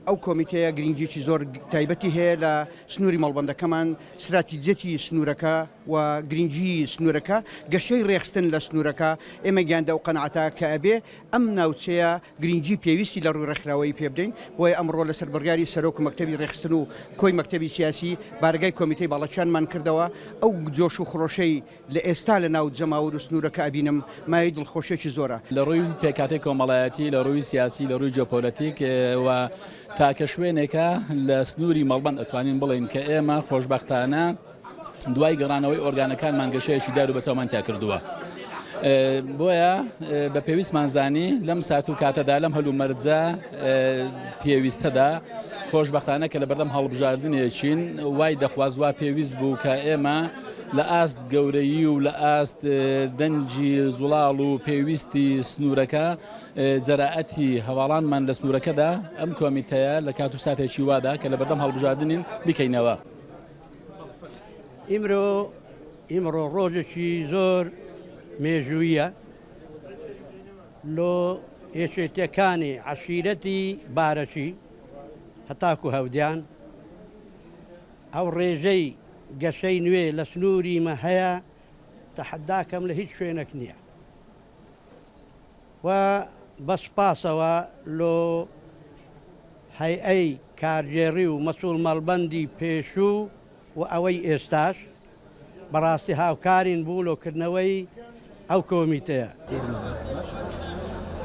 ئەو کۆمیتەیە گرنگجێکی زۆر تایبەتی هەیە لە سنووری مەڵبەندەکەمان استراتیجەتی سنوورەکە و گرنگجی سنوورەکە گەشەی ڕێخستن لە سنوورەکە ئێمە گیاندا و قەنەعەتە کە ئەبێ ئەم ناوچەیە گرنگجی پێویستی لە ڕووی ڕێکخراوەیی پێ بدەین بۆیە ئەمڕۆ لەسەر بڕیاری سەرۆک مەکتەبی ڕێخستن و کۆی مەکتەبی سیاسی بارگای کۆمیتەی باڵەکیانمان کردەوە ئەو جۆش و خڕۆشەی لە ئێستا لە ناو جەماوەر و سنوورەکە ئەبینم مای دڵخۆشێکی زۆرە لە ڕووی پێکاتی کۆمەڵایەتی لە ڕووی سیاسی لە ڕووی جیۆپۆلیتیک و تاکە شوێنێکە لە سنووری مەڵبەند ئەتوانین بڵێن کە ئێمە خۆشبەختانە دوای گەڕانەوەی ئۆرگانەکانمان گەشەیەکی دار و بەچاومان تیا کردووە. بۆیە بە پێویستمانزانی لەم سات و کاتەدا لەم هەلومەرجە پێویستەدا خۆشبەختانە کە لە بەردەم هەڵبژاردنێکین وای دەخوازوا پێویست بوو کە ئێمە لە ئاست گەورەیی و لە ئاست دەنجی زوڵاڵ و پێویستی سنوورەکە جەراعەتی هەواڵانمان لە سنوورەکەدا ئەم کۆمیتەیە لە کات و ساتێکی وادا کە لە بەردەم هەڵبژاردنین بکەینەوە. ئیمڕۆ ڕۆژێکی زۆر مێژوویە لۆ هێشێتەکانی عەشیرەتی بارەشی هەتاکو هەودیان ئەو ڕێژەی گەشەی نوێ لە سنووریمە هەیە تەحەداکەم لە هیچ شوێنێک نییە و بەسپاسەوە لۆ هەیئەی کارژێڕی و مەسوول مەڵبەندی پێشوو و ئەوەی ئێستاش بەڕاستی هاوکارین بوو لۆکردنەوەی ئەو کۆمیتەیە.